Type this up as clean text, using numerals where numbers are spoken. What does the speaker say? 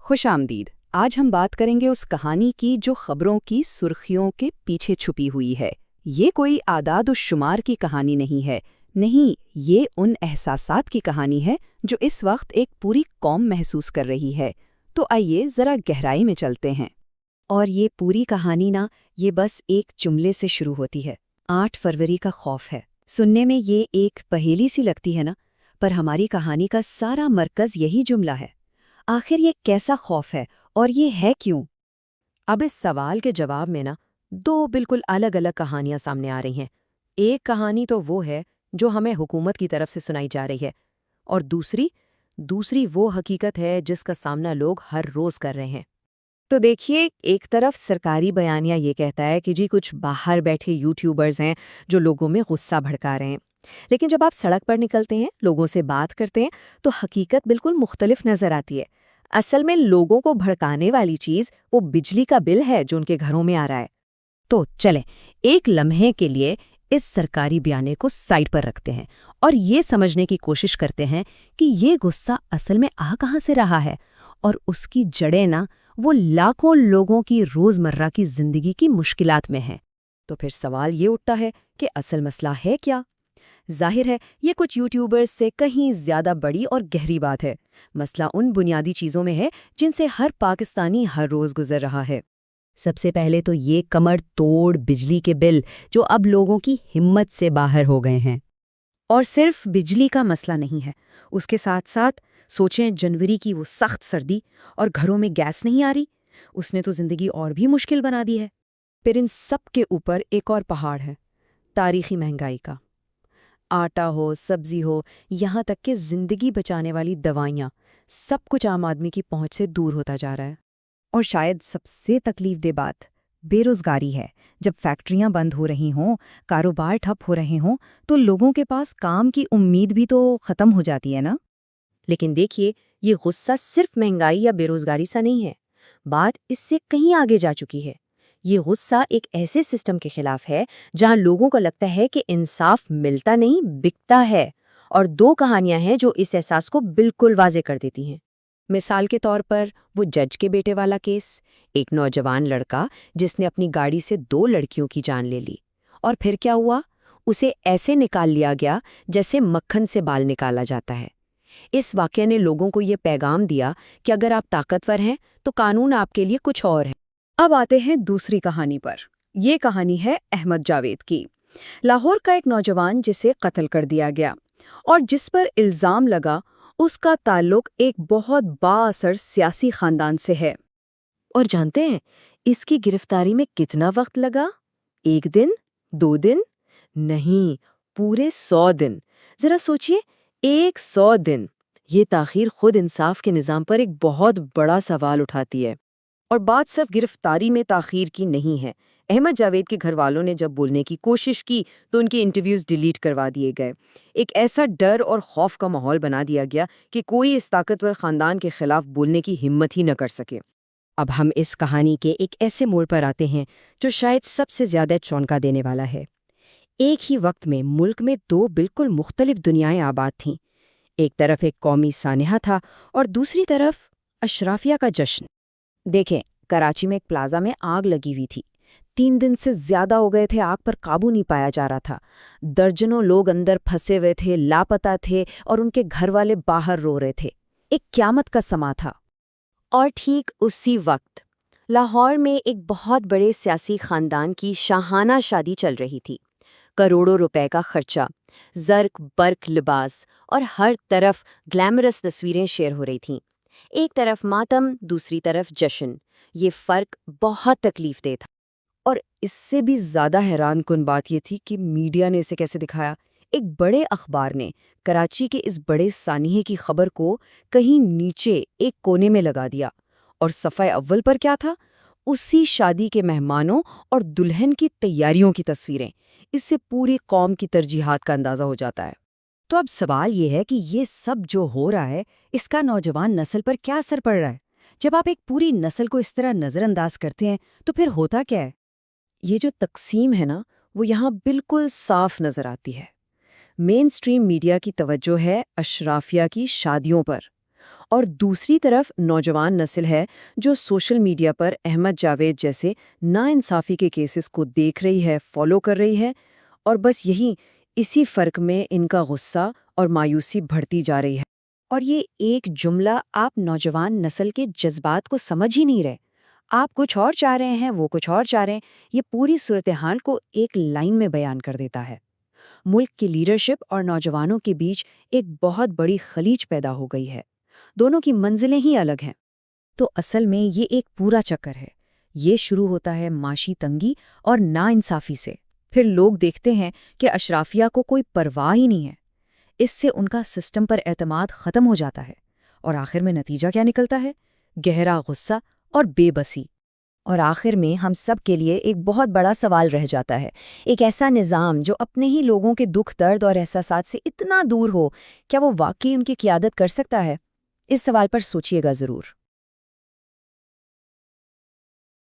خوش آمدید۔ آج ہم بات کریں گے اس کہانی کی جو خبروں کی سرخیوں کے پیچھے چھپی ہوئی ہے۔ یہ کوئی اعداد و شمار کی کہانی نہیں ہے، نہیں، یہ ان احساسات کی کہانی ہے جو اس وقت ایک پوری قوم محسوس کر رہی ہے۔ تو آئیے ذرا گہرائی میں چلتے ہیں۔ اور یہ پوری کہانی یہ بس ایک جملے سے شروع ہوتی ہے۔ 8 فروری کا خوف ہے۔ سننے میں یہ ایک پہیلی سی لگتی ہے پر ہماری کہانی کا سارا مرکز یہی جملہ ہے۔ آخر یہ کیسا خوف ہے اور یہ ہے کیوں؟ اب اس سوال کے جواب میں 2 بالکل الگ الگ کہانیاں سامنے آ رہی ہیں۔ ایک کہانی تو وہ ہے جو ہمیں حکومت کی طرف سے سنائی جا رہی ہے، اور دوسری وہ حقیقت ہے جس کا سامنا لوگ ہر روز کر رہے ہیں۔ تو دیکھیے، ایک طرف سرکاری بیانیہ یہ کہتا ہے کہ کچھ باہر بیٹھے یوٹیوبرز ہیں جو لوگوں میں غصہ بھڑکا رہے ہیں، لیکن جب آپ سڑک پر نکلتے ہیں، لوگوں سے بات کرتے ہیں، تو حقیقت بالکل مختلف نظر آتی ہے۔ اصل میں لوگوں کو بھڑکانے والی چیز وہ بجلی کا بل ہے جو ان کے گھروں میں آ رہا ہے۔ تو چلیں ایک لمحے کے لیے اس سرکاری بیانے کو سائڈ پر رکھتے ہیں اور یہ سمجھنے کی کوشش کرتے ہیں کہ یہ غصہ اصل میں آ کہاں سے رہا ہے، اور اس کی جڑیں وہ لاکھوں لوگوں کی روزمرہ کی زندگی کی مشکلات میں ہیں۔ تو پھر سوال یہ اٹھتا ہے کہ اصل مسئلہ ہے کیا؟ ظاہر ہے یہ کچھ یوٹیوبرز سے کہیں زیادہ بڑی اور گہری بات ہے۔ مسئلہ ان بنیادی چیزوں میں ہے جن سے ہر پاکستانی ہر روز گزر رہا ہے۔ سب سے پہلے تو یہ کمر توڑ بجلی کے بل جو اب لوگوں کی ہمت سے باہر ہو گئے ہیں۔ اور صرف بجلی کا مسئلہ نہیں ہے، اس کے ساتھ ساتھ سوچیں جنوری کی وہ سخت سردی اور گھروں میں گیس نہیں آ رہی، اس نے تو زندگی اور بھی مشکل بنا دی ہے۔ پھر ان سب کے اوپر ایک اور پہاڑ ہے، تاریخی مہنگائی کا۔ آٹا ہو، سبزی ہو، یہاں تک کہ زندگی بچانے والی دوائیاں، سب کچھ عام آدمی کی پہنچ سے دور ہوتا جا رہا ہے۔ اور شاید سب سے تکلیف دہ بات بے روزگاری ہے۔ جب فیکٹریاں بند ہو رہی ہوں، کاروبار ٹھپ ہو رہے ہوں، تو لوگوں کے پاس کام کی امید بھی تو ختم ہو جاتی ہے نا۔ لیکن دیکھیے، یہ غصہ صرف مہنگائی یا بے روزگاری سا نہیں ہے، بات اس سے کہیں آگے جا چکی ہے۔ یہ غصہ ایک ایسے سسٹم کے خلاف ہے جہاں لوگوں کو لگتا ہے کہ انصاف ملتا نہیں، بکتا ہے۔ اور 2 کہانیاں ہیں جو اس احساس کو بالکل واضح کر دیتی ہیں۔ مثال کے طور پر وہ جج کے بیٹے والا کیس، ایک نوجوان لڑکا جس نے اپنی گاڑی سے 2 لڑکیوں کی جان لے لی، اور پھر کیا ہوا؟ اسے ایسے نکال لیا گیا جیسے مکھن سے بال نکالا جاتا ہے۔ اس واقعے نے لوگوں کو یہ پیغام دیا کہ اگر آپ طاقتور ہیں تو قانون آپ کے لیے کچھ اور ہے۔ اب آتے ہیں دوسری کہانی پر۔ یہ کہانی ہے احمد جاوید کی، لاہور کا ایک نوجوان جسے قتل کر دیا گیا اور جس پر الزام لگا اس کا تعلق ایک بہت بااثر سیاسی خاندان سے ہے۔ اور جانتے ہیں اس کی گرفتاری میں کتنا وقت لگا؟ 1 دن؟ 2 دن؟ نہیں، پورے 100 دن۔ ذرا سوچئے، 100 دن! یہ تاخیر خود انصاف کے نظام پر ایک بہت بڑا سوال اٹھاتی ہے۔ اور بات صرف گرفتاری میں تاخیر کی نہیں ہے۔ احمد جاوید کے گھر والوں نے جب بولنے کی کوشش کی تو ان کے انٹرویوز ڈیلیٹ کروا دیے گئے۔ ایک ایسا ڈر اور خوف کا ماحول بنا دیا گیا کہ کوئی اس طاقتور خاندان کے خلاف بولنے کی ہمت ہی نہ کر سکے۔ اب ہم اس کہانی کے ایک ایسے موڑ پر آتے ہیں جو شاید سب سے زیادہ چونکا دینے والا ہے۔ ایک ہی وقت میں ملک میں 2 بالکل مختلف دنیائیں آباد تھیں۔ ایک طرف ایک قومی سانحہ تھا اور دوسری طرف اشرافیہ کا جشن۔ دیکھیں، کراچی میں ایک پلازا میں آگ لگی ہوئی تھی۔ 3 دن سے زیادہ ہو گئے تھے، آگ پر قابو نہیں پایا جا رہا تھا۔ درجنوں لوگ اندر پھنسے ہوئے تھے، لاپتہ تھے، اور ان کے گھر والے باہر رو رہے تھے۔ ایک قیامت کا سما تھا۔ اور ٹھیک اسی وقت لاہور میں ایک بہت بڑے سیاسی خاندان کی شاہانہ شادی چل رہی تھی۔ کروڑوں روپے کا خرچہ، زرق برق لباس، اور ہر طرف گلیمرس تصویریں شیئر ہو رہی تھیں۔ ایک طرف ماتم، دوسری طرف جشن۔ یہ فرق بہت تکلیف دہ تھا۔ اور اس سے بھی زیادہ حیران کن بات یہ تھی کہ میڈیا نے اسے کیسے دکھایا۔ ایک بڑے اخبار نے کراچی کے اس بڑے سانحے کی خبر کو کہیں نیچے ایک کونے میں لگا دیا، اور صفحہ اول پر کیا تھا؟ اسی شادی کے مہمانوں اور دلہن کی تیاریوں کی تصویریں۔ اس سے پوری قوم کی ترجیحات کا اندازہ ہو جاتا ہے۔ تو اب سوال یہ ہے کہ یہ سب جو ہو رہا ہے، اس کا نوجوان نسل پر کیا اثر پڑ رہا ہے؟ جب آپ ایک پوری نسل کو اس طرح نظر انداز کرتے ہیں تو پھر ہوتا کیا ہے؟ یہ جو تقسیم ہے وہ یہاں بالکل صاف نظر آتی ہے۔ مین سٹریم میڈیا کی توجہ ہے اشرافیہ کی شادیوں پر، اور دوسری طرف نوجوان نسل ہے جو سوشل میڈیا پر احمد جاوید جیسے ناانصافی کے کیسز کو دیکھ رہی ہے، فالو کر رہی ہے، اور بس اسی فرق میں ان کا غصہ اور مایوسی بڑھتی جا رہی ہے۔ اور یہ ایک جملہ آپ نوجوان نسل کے جذبات کو سمجھ ہی نہیں رہے۔ آپ کچھ اور چاہ رہے ہیں، وہ کچھ اور چاہ رہے ہیں، یہ پوری صورتحال کو ایک لائن میں بیان کر دیتا ہے۔ ملک کی لیڈرشپ اور نوجوانوں کے بیچ ایک بہت بڑی خلیج پیدا ہو گئی ہے۔ دونوں کی منزلیں ہی الگ ہیں۔ تو اصل میں یہ ایک پورا چکر ہے۔ یہ شروع ہوتا ہے معاشی تنگی اور ناانصافی سے، پھر لوگ دیکھتے ہیں کہ اشرافیہ کو کوئی پرواہ ہی نہیں ہے، اس سے ان کا سسٹم پر اعتماد ختم ہو جاتا ہے، اور آخر میں نتیجہ کیا نکلتا ہے؟ گہرا غصہ اور بے بسی۔ اور آخر میں ہم سب کے لیے ایک بہت بڑا سوال رہ جاتا ہے، ایک ایسا نظام جو اپنے ہی لوگوں کے دکھ درد اور احساسات سے اتنا دور ہو، کیا وہ واقعی ان کی قیادت کر سکتا ہے؟ اس سوال پر سوچیے گا ضرور۔